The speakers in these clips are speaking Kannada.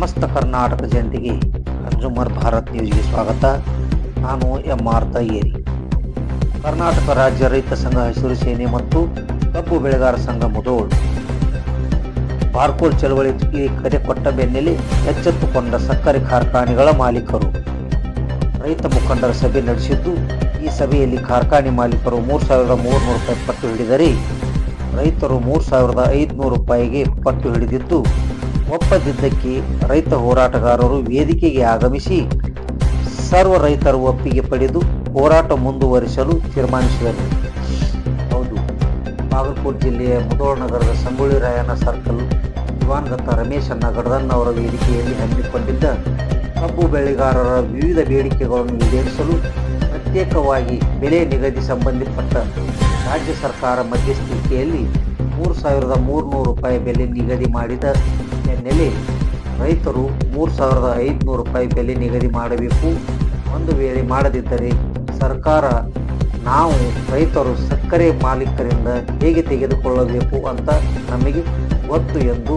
ಸಮಸ್ತ ಕರ್ನಾಟಕ ಜನತೆಗೆ ಕನ್ಸ್ಯೂಮರ್ ಭಾರತ್ ನ್ಯೂಸ್ಗೆ ಸ್ವಾಗತ. ನಾನು ಎಂ.ಆರ್. ತಯ್ಯೇರಿ. ಕರ್ನಾಟಕ ರಾಜ್ಯ ರೈತ ಸಂಘ ಹಸಿರು ಸೇನೆ ಮತ್ತು ಕಬ್ಬು ಬೆಳೆಗಾರ ಸಂಘ ಮುಧೋಳ್ ಬಾರ್ಕೋಡ್ ಚಳವಳಿಗೆ ಕರೆ ಕೊಟ್ಟ ಬೆನ್ನಲ್ಲೇ ಎಚ್ಚೆತ್ತುಕೊಂಡ ಸಕ್ಕರೆ ಕಾರ್ಖಾನೆಗಳ ಮಾಲೀಕರು ರೈತ ಮುಖಂಡರ ಸಭೆ ನಡೆಸಿದ್ದು, ಈ ಸಭೆಯಲ್ಲಿ ಕಾರ್ಖಾನೆ ಮಾಲೀಕರು 3,300 ರೂಪಾಯಿ ಪಟ್ಟು ಹಿಡಿದರೆ ರೈತರು 3,500 ರೂಪಾಯಿಗೆ ಪಟ್ಟು ಹಿಡಿದಿದ್ದು, ಒಪ್ಪದಿದ್ದಕ್ಕೆ ರೈತ ಹೋರಾಟಗಾರರು ವೇದಿಕೆಗೆ ಆಗಮಿಸಿ ಸರ್ವ ರೈತರ ಒಪ್ಪಿಗೆ ಪಡೆದು ಹೋರಾಟ ಮುಂದುವರಿಸಲು ತೀರ್ಮಾನಿಸಿದರು. ಹೌದು, ಬಾಗಲಕೋಟೆ ಜಿಲ್ಲೆಯ ಮುಧೋಳ್ ನಗರದ ಸಂಗೊಳ್ಳಿ ರಾಯಣ್ಣ ಸರ್ಕಲ್ ದಿವಾನ್ಗತ ರಮೇಶ್ ಗಡದನ್ ಅವರ ವೇದಿಕೆಯಲ್ಲಿ ಹಮ್ಮಿಕೊಂಡಿದ್ದ ಕಬ್ಬು ಬೆಳೆಗಾರರ ವಿವಿಧ ಬೇಡಿಕೆಗಳನ್ನು ಈಡೇರಿಸಲು ಪ್ರತ್ಯೇಕವಾಗಿ ಬೆಲೆ ನಿಗದಿ ಸಂಬಂಧಪಟ್ಟ ರಾಜ್ಯ ಸರ್ಕಾರ ಮಧ್ಯಸ್ಥಿಕೆಯಲ್ಲಿ 3,300 ರೂಪಾಯಿ ಬೆಲೆ ನಿಗದಿ ಮಾಡಿದ ಬೆನ್ನಲ್ಲೇ ರೈತರು 3,500 ರೂಪಾಯಿ ಬೆಲೆ ನಿಗದಿ ಮಾಡಬೇಕು. ಒಂದು ವೇಳೆ ಮಾಡದಿದ್ದರೆ ಸರ್ಕಾರ ನಾವು ರೈತರು ಸಕ್ಕರೆ ಮಾಲೀಕರಿಂದ ಹೇಗೆ ತೆಗೆದುಕೊಳ್ಳಬೇಕು ಅಂತ ನಮಗೆ ಗೊತ್ತು ಎಂದು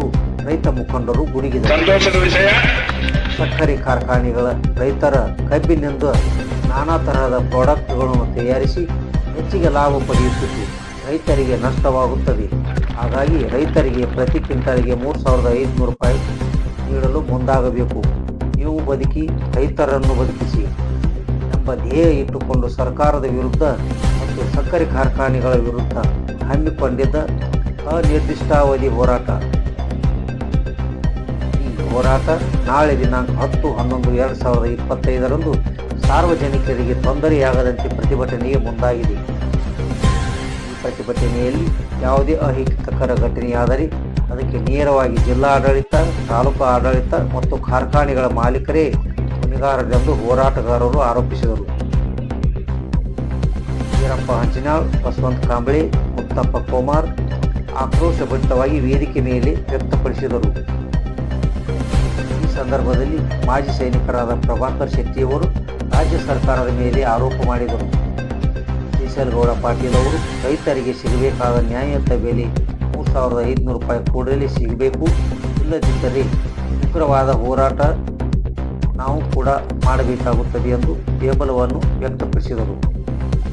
ರೈತ ಮುಖಂಡರು ಗುಡುಗಿದರು. ಸಕ್ಕರೆ ಕಾರ್ಖಾನೆಗಳ ರೈತರ ಕಬ್ಬಿನಿಂದ ನಾನಾ ತರಹದ ಪ್ರಾಡಕ್ಟ್ಗಳನ್ನು ತಯಾರಿಸಿ ಹೆಚ್ಚಿಗೆ ಲಾಭ ಪಡೆಯುತ್ತಿದ್ದು ರೈತರಿಗೆ ನಷ್ಟವಾಗುತ್ತದೆ. ಹಾಗಾಗಿ ರೈತರಿಗೆ ಪ್ರತಿ ಕ್ವಿಂಟಾಲಿಗೆ 3,500 ರೂಪಾಯಿ ನೀಡಲು ಮುಂದಾಗಬೇಕು. ನೀವು ಬದುಕಿ ರೈತರನ್ನು ಬದುಕಿಸಿ ಎಂಬ ಧ್ಯೇಯ ಇಟ್ಟುಕೊಂಡು ಸರ್ಕಾರದ ವಿರುದ್ಧ ಮತ್ತು ಸಕ್ಕರೆ ಕಾರ್ಖಾನೆಗಳ ವಿರುದ್ಧ ಹಮ್ಮಿಕೊಂಡಿದ್ದ ಅನಿರ್ದಿಷ್ಟಾವಧಿ ಹೋರಾಟ. ಈ ಹೋರಾಟ ನಾಳೆ ದಿನಾಂಕ 10/11/2025 ಸಾರ್ವಜನಿಕರಿಗೆ ತೊಂದರೆಯಾಗದಂತೆ ಪ್ರತಿಭಟನೆಗೆ ಮುಂದಾಗಿದೆ. ಈ ಪ್ರತಿಭಟನೆಯಲ್ಲಿ ಯಾವುದೇ ಅಹಿತಕರ ಘಟನೆಯಾದರೆ ಅದಕ್ಕೆ ನೇರವಾಗಿ ಜಿಲ್ಲಾಡಳಿತ, ತಾಲೂಕು ಆಡಳಿತ ಮತ್ತು ಕಾರ್ಖಾನೆಗಳ ಮಾಲೀಕರೇ ಹೊಣೆಗಾರರೆಂದು ಹೋರಾಟಗಾರರು ಆರೋಪಿಸಿದರು. ವೀರಪ್ಪ ಹಂಚಿನಾಳ್, ಬಸವಂತ ಕಾಂಬಳೆ, ಮುತ್ತಪ್ಪ ಕೋಮಾರ್ ಆಕ್ರೋಶಭರಿತವಾಗಿ ವೇದಿಕೆ ಮೇಲೆ ವ್ಯಕ್ತಪಡಿಸಿದರು. ಈ ಸಂದರ್ಭದಲ್ಲಿ ಮಾಜಿ ಸೈನಿಕರಾದ ಪ್ರಭಾಕರ್ ಶೆಟ್ಟಿಯವರು ರಾಜ್ಯ ಸರ್ಕಾರದ ಮೇಲೆ ಆರೋಪ ಮಾಡಿದರು. ಗೌಡ ಪಾಟೀಲ್ ಅವರು ರೈತರಿಗೆ ಸಿಗಬೇಕಾದ ನ್ಯಾಯಯುತ ಬೆಲೆ 3,500 ರೂಪಾಯಿ ಕೂಡಲೇ ಸಿಗಬೇಕು, ಇಲ್ಲದಿದ್ದರೆ ಉಗ್ರವಾದ ಹೋರಾಟ ನಾವು ಕೂಡ ಮಾಡಬೇಕಾಗುತ್ತದೆ ಎಂದು ಬೆಂಬಲವನ್ನು ವ್ಯಕ್ತಪಡಿಸಿದರು.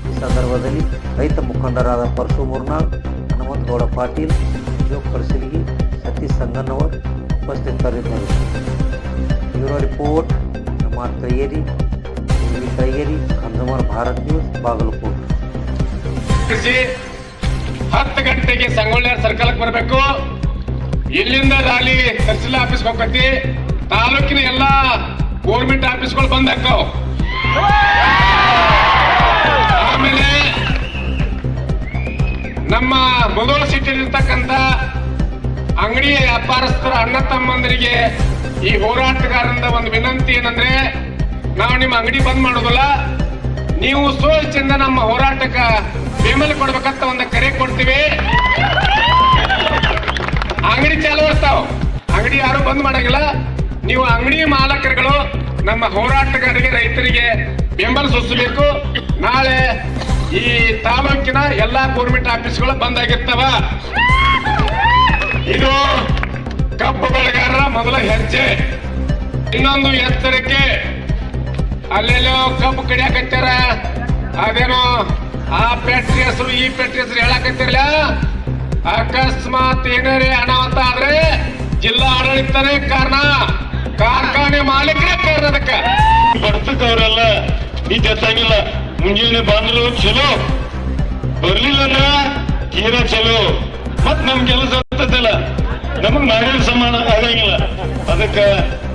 ಈ ಸಂದರ್ಭದಲ್ಲಿ ರೈತ ಮುಖಂಡರಾದ ಪರಶು ಮುರ್ನಾಳ್, ಹನುಮಂತಗೌಡ ಪಾಟೀಲ್, ಅಶೋಕ್ ಕಳಸಲಿಗಿ, ಸತೀಶ್ ಸಂಗನ್ನವರ್ ಉಪಸ್ಥಿತರಿದ್ದರು. Bureau report M R. Tayyeri, consumer Bharat news, Bagalkot. 10 ಗಂಟೆಗೆ ಸಂಗೊಳ್ಳಿ ಸರ್ಕಲ್ಗೆ ಬರಬೇಕು. ಇಲ್ಲಿಂದ ರ್ಯಾಲಿ ತಹಸೀಲ್ ಆಫೀಸ್ಗೆ ಹೋಗತಿ. ತಾಲೂಕಿನ ಎಲ್ಲಾ ಗೌರ್ಮೆಂಟ್ ಆಫೀಸ್ಗಳು ಬಂದ್ ಹಾಕವ್. ಆಮೇಲೆ ನಮ್ಮ ಮುಧೋಳ್ ಸಿಟಿಲಿರ್ತಕ್ಕಂಥ ಅಂಗಡಿ ವ್ಯಾಪಾರಸ್ಥರ ಅಣ್ಣ ತಮ್ಮಂದರಿಗೆ ಈ ಹೋರಾಟಗಾರರಿಂದ ಒಂದು ವಿನಂತಿ ಏನಂದ್ರೆ, ನಾವು ನಿಮ್ಮ ಅಂಗಡಿ ಬಂದ್ ಮಾಡೋದಿಲ್ಲ, ನೀವು ಸ್ವಚ್ಛಂದ ನಮ್ಮ ಹೋರಾಟಕ್ಕೆ ಬೆಂಬಲ ಕೊಡ್ಬೇಕಂತ ಒಂದು ಕರೆ ಕೊಡ್ತೀವಿ. ಅಂಗಡಿ ಚಾಲು ಇರ್ತಾವ, ಅಂಗಡಿ ಯಾರು ಬಂದ್ ಮಾಡಂಗಿಲ್ಲ. ನೀವು ಅಂಗಡಿ ಮಾಲಕರುಗಳು ನಮ್ಮ ಹೋರಾಟಗಾರರಿಗೆ, ರೈತರಿಗೆ ಬೆಂಬಲ ಸೂಚಿಸಬೇಕು. ನಾಳೆ ಈ ತಾಲೂಕಿನ ಎಲ್ಲಾ ಗೌರ್ಮೆಂಟ್ ಆಫೀಸ್ಗಳು ಬಂದ್ ಆಗಿರ್ತಾವ. ಇದು ಕಬ್ಬು ಬೆಳೆಗಾರರ ಮೊದಲ ಹೆಜ್ಜೆ. ಇನ್ನೊಂದು ಎತ್ತರಕ್ಕೆ ಅಲ್ಲೆಲ್ಲೋ ಕಬ್ಬು ಕಡಿಯಾಕತ್ತಾರ, ಅದೇನೋ ಆ ಫ್ಯಾಕ್ಟ್ರಿ ಹೆಸರು ಈ ಫ್ಯಾಕ್ಟ್ರಿ ಹೆಸರು ಹೇಳಕತ್ತಿರಲ್ಲ. ಅಕಸ್ಮಾತ್ ಏನಾರೇ ಅನಾಹುತ ಆದ್ರೆ ಜಿಲ್ಲಾ ಆಡಳಿತನೇ ಕಾರಣ, ಕಾರ್ಖಾನೆ ಮಾಲೀಕರೇ ಕಾರಣ. ಅದಕ್ಕೆ ಬರ್ತಕ್ಕವರೆಲ್ಲ ಈ ಜೊತೆಗಿಲ್ಲ. ಮುಂಜಾನೆ ಬಂದ್ರು ಚಲೋ, ಬರ್ಲಿಲ್ಲ ತೀರಾ ಚಲೋ. ಮತ್ ನಮ್ ಕೆಲಸ ಆಗ್ತದಲ್ಲ, ನಮಗ್ ಮಾಡಿದ ಸಮಾನ ಆಗಂಗಿಲ್ಲ. ಅದಕ್ಕೆ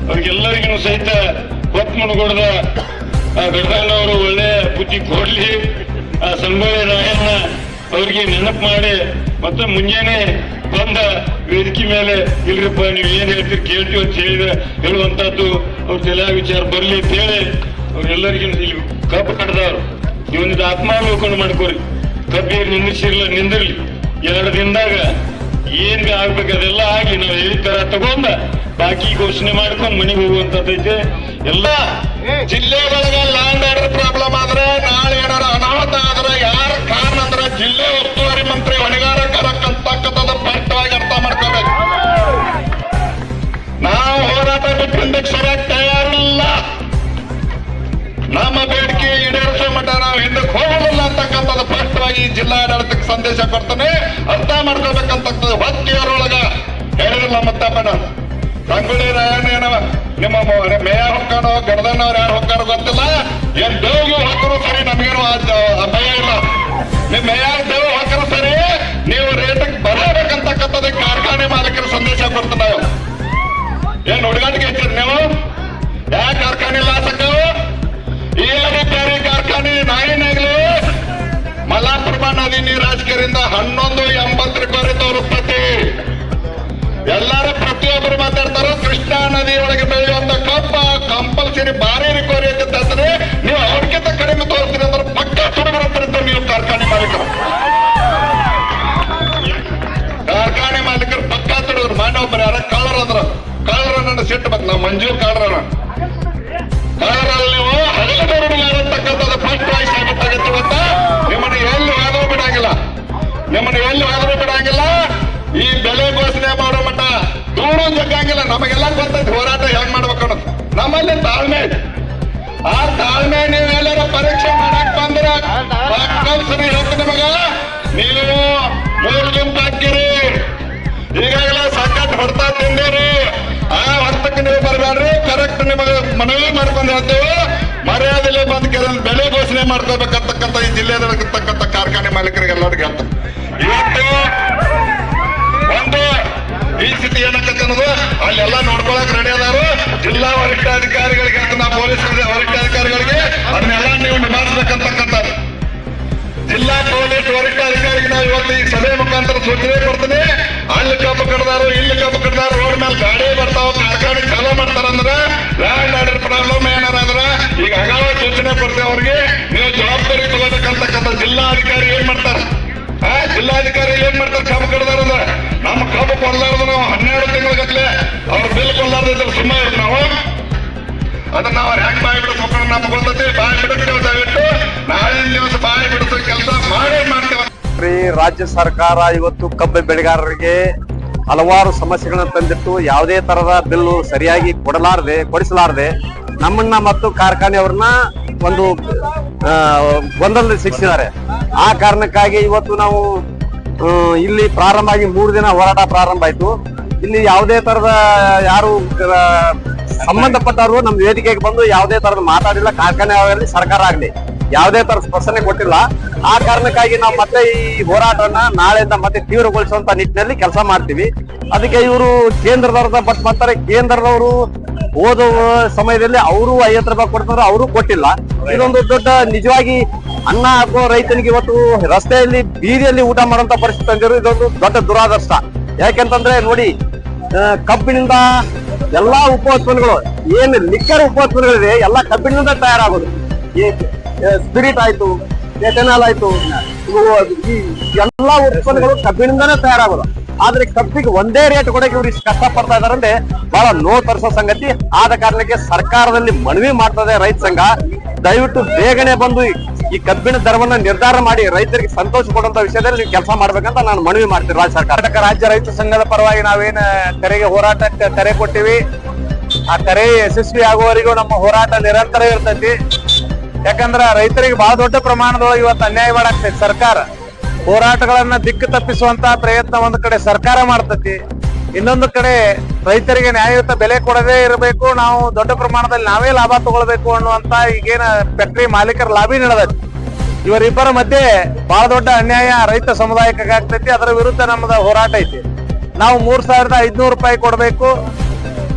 ಅವ್ರಿಗೆಲ್ಲರಿಗೂ ಸಹಿತ ಹೊತ್ತು ಮುನ್ಗೊಡ್ದ ಗಡದಣ್ಣವರು ಒಳ್ಳೆ ಬುದ್ಧಿ ಕೊಡ್ಲಿ. ಆ ಸಂಗೊಳ್ಳಿ ರಾಯಣ್ಣ ಅವ್ರಿಗೆ ನೆನಪು ಮಾಡಿ ಮತ್ತೆ ಮುಂಜಾನೆ ಬಂದ ವೇದಿಕೆ ಮೇಲೆ ಇಲ್ರಿಪ್ಪ ನೀವು ಏನ್ ಹೇಳ್ತೀರಿ ಕೇಳ್ತೀವಿ ಅಂತ ಹೇಳಿದ್ರೆ ಹೇಳುವಂತದ್ದು ಅವ್ರ ತಲೆ ವಿಚಾರ ಬರ್ಲಿ ಅಂತ ಹೇಳಿ ಅವ್ರೆಲ್ಲರಿಗೂ ಇಲ್ಲಿ ಕಬ್ಬು ಕಡ್ದವ್ರು ನೀವೊಂದು ಆತ್ಮಾವಲೋಕನ ಮಾಡ್ಕೋರಿ. ಕಬ್ಬಿಗೆ ನಿಂದಿರ್ಲಿ 2 ದಿನದಾಗ ಏನ್ ಆಗ್ಬೇಕು ಅದೆಲ್ಲ ಆಗಿ ನಾವು ಹೇಳಿದ ತರ ತಗೊಂಡ ಬಾಕಿ ಘೋಷಣೆ ಮಾಡ್ಕೊಂಡ್ ಮನೆಗೆ ಹೋಗುವಂತದ್ದೈತೆ. ಎಲ್ಲ ಜಿಲ್ಲೆಗಳಿಗೆ ಲ್ಯಾಂಡ್ ಆರ್ಡರ್ ಪ್ರಾಬ್ಲಮ್ ಆದ್ರೆ, ನಾಳೆ ಏನಾರ ಅನಾಹುತ ಆದ್ರೆ ಯಾರ ಕಾರಣ ಅಂದ್ರೆ ಜಿಲ್ಲೆ ಉಸ್ತುವಾರಿ ಮಂತ್ರಿ ಹೊಣೆಗಾರಕ್ಕಂತಕ್ಕಂಥದ್ದು ಸ್ಪಷ್ಟವಾಗಿ ಅರ್ಥ ಮಾಡ್ಕೋಬೇಕು. ನಾವು ಹೋರಾಟ ಹೋರಾಟ ಬಿಟ್ಟು ಹಿಂದಕ್ಕೆ ಸರಿಯಾಗಿ ತಯಾರಿಲ್ಲ. ನಮ್ಮ ಬೇಡಿಕೆ ಈಡೇರಿಸುವ ಮಟ್ಟ ನಾವು ಹಿಂದಕ್ಕೆ ಹೋಗೋದಿಲ್ಲ ಅಂತಕ್ಕಂಥದ್ದು ಸ್ಪಷ್ಟವಾಗಿ ಜಿಲ್ಲಾಡಳಿತಕ್ಕೆ ಸಂದೇಶ ಕೊಡ್ತಾನೆ. ಅರ್ಥ ಮಾಡ್ಕೋಬೇಕಂತ ಹೊತ್ತಿಯವರೊಳಗ ಹೇಳಿದಿಲ್ಲ. ಮತ್ತಪ್ಪನ ಸಂಗೊಳ್ಳಿ ರಾಯಣ್ಣ ನಿಮ್ಮ ಮೇಯರ್ ಹೊಕ್ಕಾಡೋ ಗಡದಣ್ಣವ್ರು ಯಾರು ಹೊಕ್ಕಾರೋ ಗೊತ್ತಿಲ್ಲ. ಏನ್ ದೇವ್ಗೆ ಹೊಕ್ಕರು ಸರಿ, ನಮಗೇನು ಭಯ ಇಲ್ಲ. ನಿಮ್ ಮೇಯರ್ ದೇವ್ ಹೊಕ್ಕರು ಸರಿ, ನೀವು ರೇಟಿಗೆ ಬರಬೇಕಂತಕ್ಕಂಥದ್ದು ಕಾರ್ಖಾನೆ ಮಾಲೀಕರು ಸಂದೇಶ ಕೊಡ್ತಾರೆ. ನಾವು ಏನ್ ಹುಡುಗಾಟಿಗೆ ಇರ್ತೀರಿ ನೀವು? ಯಾವ ಕಾರ್ಖಾನೆ ಲಾಸಕ್ಕವು? ಈ ಅಧಿಕಾರಿ ಕಾರ್ಖಾನೆ ನಾಯಿನಾಗ್ಲಿ ಮಲ್ಲಾಪುರ ನದಿ ನೀರು ರಾಜಕೀಯರಿಂದ 1180 ರಿಕವರಿ ತೋರಿಸ್ತತಿ. ಎಲ್ಲರೂ ಪ್ರತಿಯೊಬ್ಬರು ಮಾತಾಡ್ತಾರೋ ಕೃಷ್ಣಾ ನದಿ ಒಳಗೆ ಬೆಳೆಯುವಂತ ಕಬ್ಬ ಕಂಪಲ್ಸರಿ ಭಾರಿ ರಿಕವರಿ ಅಂತಂದ್ರೆ ನೀವು ಅವ್ರಿಗಿಂತ ಕಡಿಮೆ ತೋರಿಸ್ತೀರಿ ಅಂದ್ರೆ ಪಕ್ಕ ಸುಡು ಬರುತ್ತಿರ್ತಾರೆ ನೀವು ಕಾರ್ಖಾನೆ ಮಾಲೀಕರು. ಕಾರ್ಖಾನೆ ಮಾಲೀಕರು ಪಕ್ಕ ತುಡಿದ್ರು. ಮಾನವ ಒಬ್ಬರು ಯಾರ ಕಳ್ಳರನ್ನ ಸಿಟ್ಟು ಬಂತು. ನಾವು ಮಂಜೂರ್ ಕಳ್ಳರನ್ನ ನೀವು ಹಗಲುಗಾರಅಂತಕ್ಕಂಥದ್ದು ಸ್ಪಷ್ಟವಾಗಿ ಸಾಬೀತಾಗುತ್ತೆ. ಗೊತ್ತ ನಿಮ್ಮನ್ನು ಎಲ್ಲಿ ವಾದವೂ ಬಿಡಂಗಿಲ್ಲ, ಈ ಬೆಲೆ ಘೋಷಣೆ ಮಾಡೋ ಮಟ್ಟ ದೂರ ಜಗ್ಗಂಗಿಲ್ಲ. ನಮಗೆಲ್ಲ ಗೊತ್ತೈತಿ ಹೋರಾಟ ಹೆಂಗ್ ಮಾಡ್ಬೇಕು ಅನ್ನೋದು. ನಮ್ಮಲ್ಲಿ ತಾಳ್ಮೆ, ಆ ತಾಳ್ಮೆ ನೀವೆಲ್ಲರ ಪರೀಕ್ಷೆ ಮಾಡಕ್ ಬಂದ್ರ ಕಂಪಲ್ಸರಿ ಹೇಳ್ತ ನಿಮಗ ನೀವು 3 ಗುಂಪು ಹಾಕಿರಿ. ಈಗಾಗಲೇ ಸಾಕಷ್ಟು ಹೊಡ್ತಾ ತಿಂದಿರಿ. ಆ ಹೊತ್ತಕ್ಕೆ ನೀವು ಬರಬೇಡ್ರಿ. ಕರೆಕ್ಟ್ ನಿಮಗೆ ಮನವಿ ಮಾಡ್ಕೊಂಡು ಹೇಳ್ತೇವೆ. ಮರ್ಯಾದೆಲೆ ಬಂದ್ ಬೆಲೆ ಘೋಷಣೆ ಮಾಡ್ಕೋಬೇಕಂತಕ್ಕಂಥ ಈ ಜಿಲ್ಲೆಯಲ್ಲಿರ್ತಕ್ಕಂಥ ಕಾರ್ಖಾನೆ ಮಾಲೀಕರಿಗೆ ಎಲ್ಲರಿಗೂ ಹೇಳ್ತಾರೆ. ಇವತ್ತು ಒಂದು ಈ ಸ್ಥಿತಿ ಏನಕ್ಕಂತ ಅನ್ನೋದು ಅಲ್ಲೆಲ್ಲ ನೋಡ್ಕೊಳಕ್ ರೆಡಿ ಅದಾರು. ಜಿಲ್ಲಾ ವರಿಷ್ಠಾಧಿಕಾರಿಗಳಿಗೆ ನಾ ಪೊಲೀಸ್ ವರಿಷ್ಠಾಧಿಕಾರಿಗಳಿಗೆ ಅದನ್ನೆಲ್ಲ ನೀವು ನಿಭಾಯಿಸ್ಬೇಕಂತಕ್ಕಂಥದ್ದು. ಜಿಲ್ಲಾ ಪೊಲೀಸ್ ವರಿಷ್ಠಾಧಿಕಾರಿಗೆ ನಾವು ಇವತ್ತು ಈ ಸಭೆ ಮುಖಾಂತರ ಸೂಚನೆ ಕೊಡ್ತೀನಿ. ಅಲ್ಲಿ ಕಬ್ಬು ಕಡ್ದಾರು, ಇಲ್ಲಿ ಕಬ್ಬು ಕಡ್ದಾರು, ರೋಡ್ ಮೇಲೆ ಗಾಡಿ ಬರ್ತಾವ, ಕಾರ್ಖಾನೆ ಚಾಲೂ ಮಾಡ್ತಾರಂದ್ರ ಲ್ಯಾಂಡ್ ಆರ್ಡರ್ ಪ್ರಾಬ್ಲಮ್ ಏನಾರ ಅಂದ್ರ ಈಗ ಅಗಾವ ಸೂಚನೆ ಕೊಡ್ತೇವೆ ಅವ್ರಿಗೆ. ನೀವು ಜವಾಬ್ದಾರಿ ತಗೋಬೇಕಂತಕ್ಕಂಥ ಜಿಲ್ಲಾಧಿಕಾರಿ ಏನ್ ಮಾಡ್ತಾರ? ಜಿಲ್ಲಾಧಿಕಾರಿ ಏನ್ ಮಾಡ್ತಾರೆ? ಕಬ್ಬು ಕಡ್ದಾರಂದ್ರ ನಮ್ಮ ಕಬ್ಬು ಕೊಡ್ಲಾರ್ದು ನಾವು 12 ತಿಂಗಳ ಗಟ್ಲೆ ಅವ್ರ ಬಿಲ್ ಕೊಡ್ಲಾರ್ದಿದ್ರೆ ಸುಮ್ಮನೆ ಇರ್ತೀವಿ ನಾವು. ಅದನ್ನ ನಾವು ಹ್ಯಾಂಗ್ ಬಾಯಿ ಬಿಡಿಸ್ಬೇಕು ನಮ್ಗೆ ಗೊತ್ತೈತಿ. ಬಾಯಿ ಬಿಡುತ್ತೇವೆ, ದಯವಿಟ್ಟು ನಾಳಿನ ದಿವಸ ಬಾಯಿ ಬಿಡಿಸೋ ಕೆಲಸ ಮಾಡೇ ಮಾಡ್ತೇವೆ. ರಾಜ್ಯ ಸರ್ಕಾರ ಇವತ್ತು ಕಬ್ಬು ಬೆಳೆಗಾರರಿಗೆ ಹಲವಾರು ಸಮಸ್ಯೆಗಳನ್ನ ತಂದಿಟ್ಟು ಯಾವುದೇ ತರದ ಬಿಲ್ಲು ಸರಿಯಾಗಿ ಕೊಡಿಸಲಾರದೆ ನಮ್ಮನ್ನ ಮತ್ತು ಕಾರ್ಖಾನೆಯವ್ರನ್ನ ಒಂದು ಗೊಂದಲದಲ್ಲಿ ಸಿಕ್ಕಿಸಿದ್ದಾರೆ. ಆ ಕಾರಣಕ್ಕಾಗಿ ಇವತ್ತು ನಾವು ಇಲ್ಲಿ ಪ್ರಾರಂಭ ಆಗಿ 3 ದಿನ ಹೋರಾಟ ಪ್ರಾರಂಭ ಆಯ್ತು. ಇಲ್ಲಿ ಯಾವುದೇ ತರದ ಯಾರು ಸಂಬಂಧಪಟ್ಟವರು ನಮ್ಮ ವೇದಿಕೆಗೆ ಬಂದು ಯಾವುದೇ ತರದ ಮಾತಾಡಿಲ್ಲ. ಕಾರ್ಖಾನೆ ಆಗಲಿ ಸರ್ಕಾರ ಆಗ್ಲಿ ಯಾವುದೇ ತರ ಸ್ಪಷ್ಟನೆ ಕೊಟ್ಟಿಲ್ಲ. ಆ ಕಾರಣಕ್ಕಾಗಿ ನಾವು ಮತ್ತೆ ಈ ಹೋರಾಟವನ್ನ ನಾಳೆಯಿಂದ ಮತ್ತೆ ತೀವ್ರಗೊಳಿಸುವಂತ ನಿಟ್ಟಿನಲ್ಲಿ ಕೆಲಸ ಮಾಡ್ತೀವಿ. ಅದಕ್ಕೆ ಇವರು ಕೇಂದ್ರದವ್ರದ ಬಟ್ ಮಾಡ್ತಾರೆ. ಕೇಂದ್ರದವರು ಓದೋ ಸಮಯದಲ್ಲಿ ಅವರು 50 ರೂಪಾಯಿ ಕೊಡ್ತಾರೆ, ಅವರು ಕೊಟ್ಟಿಲ್ಲ. ಇದೊಂದು ದೊಡ್ಡ ನಿಜವಾಗಿ ಅನ್ನ ಹಾಕೋ ರೈತನಿಗೆ ಇವತ್ತು ರಸ್ತೆಯಲ್ಲಿ ಬೀದಿಯಲ್ಲಿ ಊಟ ಮಾಡುವಂತ ಪರಿಸ್ಥಿತಿ ತಂದಿರು. ಇದೊಂದು ದೊಡ್ಡ ದುರಾದರ್ಶ. ಯಾಕೆಂತಂದ್ರೆ ನೋಡಿ, ಕಬ್ಬಿನಿಂದ ಎಲ್ಲಾ ಉಪೋತ್ಪನ್ನಗಳು ಏನ್ ಲಿಕ್ಕರ್ ಉಪೋತ್ಪನ್ನಗಳಿದೆ ಎಲ್ಲ ಕಬ್ಬಿನಿಂದ ತಯಾರಾಗೋದು. ಸ್ಪಿರಿಟ್ ಆಯ್ತು, ಎಥೆನಾಲ್ ಆಯ್ತು, ಈ ಎಲ್ಲಾ ಉತ್ಪನ್ನಗಳು ಕಬ್ಬಿನಿಂದಾನೇ ತಯಾರಾಗೋದು. ಆದ್ರೆ ಕಬ್ಬಿಗೆ ಒಂದೇ ರೇಟ್ ಕೊಡಕ್ಕೆ ಇವ್ರಿಗೆ ಕಷ್ಟ ಪಡ್ತಾ ಇದಾರೆ ಅಂದ್ರೆ ಬಹಳ ನೋವು ತರಿಸೋ ಸಂಗತಿ. ಆದ ಕಾರಣಕ್ಕೆ ಸರ್ಕಾರದಲ್ಲಿ ಮನವಿ ಮಾಡ್ತದೆ ರೈತ ಸಂಘ, ದಯವಿಟ್ಟು ಬೇಗನೆ ಬಂದು ಈ ಕಬ್ಬಿನ ದರವನ್ನ ನಿರ್ಧಾರ ಮಾಡಿ ರೈತರಿಗೆ ಸಂತೋಷ ಕೊಡುವಂತ ವಿಷಯದಲ್ಲಿ ನೀವು ಕೆಲಸ ಮಾಡ್ಬೇಕಂತ ನಾನು ಮನವಿ ಮಾಡ್ತೀನಿ ರಾಜ್ಯ ಸರ್ಕಾರ. ರಾಜ್ಯ ರೈತ ಸಂಘದ ಪರವಾಗಿ ನಾವೇನು ಹೋರಾಟಕ್ಕೆ ಕರೆ ಕೊಟ್ಟಿವಿ, ಆ ಕರೆ ಯಶಸ್ವಿ ಆಗುವವರೆಗೂ ನಮ್ಮ ಹೋರಾಟ ನಿರಂತರ ಇರ್ತೈತಿ. ಯಾಕಂದ್ರ ರೈತರಿಗೆ ಬಹಳ ದೊಡ್ಡ ಪ್ರಮಾಣದೊಳಗೆ ಇವತ್ತು ಅನ್ಯಾಯ ಮಾಡಾಕ್ತೈತಿ ಸರ್ಕಾರ. ಹೋರಾಟಗಳನ್ನ ದಿಕ್ಕು ತಪ್ಪಿಸುವಂತ ಪ್ರಯತ್ನ ಒಂದು ಕಡೆ ಸರ್ಕಾರ ಮಾಡ್ತತಿ, ಇನ್ನೊಂದು ಕಡೆ ರೈತರಿಗೆ ನ್ಯಾಯಯುತ ಬೆಲೆ ಕೊಡದೇ ಇರಬೇಕು, ನಾವು ದೊಡ್ಡ ಪ್ರಮಾಣದಲ್ಲಿ ನಾವೇ ಲಾಭ ತಗೊಳ್ಬೇಕು ಅನ್ನುವಂತ ಈಗೇನ ಫ್ಯಾಕ್ಟರಿ ಮಾಲೀಕರ ಲಾಭಿ ನಡೆದೈತಿ. ಇವರಿಬ್ಬರ ಮಧ್ಯೆ ಬಹಳ ದೊಡ್ಡ ಅನ್ಯಾಯ ರೈತ ಸಮುದಾಯಕ್ಕೆ ಆಗ್ತೈತಿ. ಅದರ ವಿರುದ್ಧ ನಮ್ಮದ ಹೋರಾಟ ಐತಿ. ನಾವು 3500 ರೂಪಾಯಿ ಕೊಡಬೇಕು.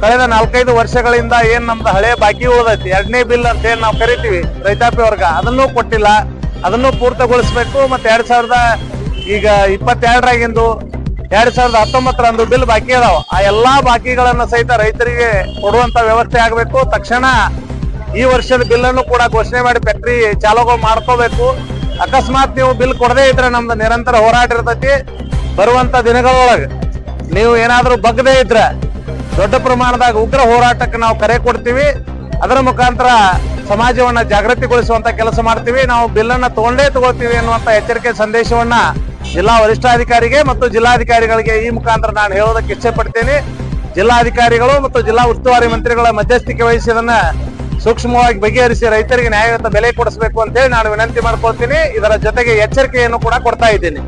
ಕಳೆದ 4-5 ವರ್ಷಗಳಿಂದ ಏನ್ ನಮ್ದು ಹಳೆ ಬಾಕಿ ಉಳಿದೈತಿ, 2ನೇ ಬಿಲ್ ಅಂತ ಏನ್ ನಾವು ಕರಿತೀವಿ ರೈತಾಪಿ ವರ್ಗ, ಅದನ್ನೂ ಕೊಟ್ಟಿಲ್ಲ. ಅದನ್ನು ಪೂರ್ತಿಗೊಳಿಸ್ಬೇಕು. ಮತ್ತೆ 2022ರಾಗಿಂದು 2019ರಂದು ಬಿಲ್ ಬಾಕಿ ಅದಾವ. ಆ ಎಲ್ಲಾ ಬಾಕಿಗಳನ್ನ ಸಹಿತ ರೈತರಿಗೆ ಕೊಡುವಂತ ವ್ಯವಸ್ಥೆ ಆಗ್ಬೇಕು. ತಕ್ಷಣ ಈ ವರ್ಷದ ಬಿಲ್ ಅನ್ನು ಕೂಡ ಘೋಷಣೆ ಮಾಡಿ ಫ್ಯಾಕ್ಟರಿ ಚಾಲುಗಳು ಮಾಡ್ಕೋಬೇಕು. ಅಕಸ್ಮಾತ್ ನೀವು ಬಿಲ್ ಕೊಡದೇ ಇದ್ರೆ ನಮ್ದು ನಿರಂತರ ಹೋರಾಟ ಇರ್ತೈತಿ. ಬರುವಂತ ದಿನಗಳೊಳಗೆ ನೀವು ಏನಾದ್ರೂ ಬಗ್ಗದೇ ಇದ್ರೆ ದೊಡ್ಡ ಪ್ರಮಾಣದಾಗ ಉಗ್ರ ಹೋರಾಟಕ್ಕೆ ನಾವು ಕರೆ ಕೊಡ್ತೀವಿ. ಅದರ ಮುಖಾಂತರ ಸಮಾಜವನ್ನ ಜಾಗೃತಿಗೊಳಿಸುವಂತ ಕೆಲಸ ಮಾಡ್ತೀವಿ. ನಾವು ಬಿಲ್ ಅನ್ನ ತಗೊಳ್ತೀವಿ ಅನ್ನುವಂತ ಎಚ್ಚರಿಕೆ ಸಂದೇಶವನ್ನ ಜಿಲ್ಲಾ ವರಿಷ್ಠಾಧಿಕಾರಿಗೆ ಮತ್ತು ಜಿಲ್ಲಾಧಿಕಾರಿಗಳಿಗೆ ಈ ಮುಖಾಂತರ ನಾನು ಹೇಳೋದಕ್ಕೆ ಇಚ್ಛೆ ಪಡ್ತೀನಿ. ಜಿಲ್ಲಾಧಿಕಾರಿಗಳು ಮತ್ತು ಜಿಲ್ಲಾ ಉಸ್ತುವಾರಿ ಮಂತ್ರಿಗಳ ಮಧ್ಯಸ್ಥಿಕೆ ವಹಿಸಿ ಅದನ್ನ ಸೂಕ್ಷ್ಮವಾಗಿ ಬಗೆಹರಿಸಿ ರೈತರಿಗೆ ನ್ಯಾಯಯುತ ಬೆಲೆ ಕೊಡಿಸಬೇಕು ಅಂತ ಹೇಳಿ ನಾನು ವಿನಂತಿ ಮಾಡ್ಕೊಳ್ತೀನಿ. ಇದರ ಜೊತೆಗೆ ಎಚ್ಚರಿಕೆಯನ್ನು ಕೂಡ ಕೊಡ್ತಾ ಇದ್ದೀನಿ.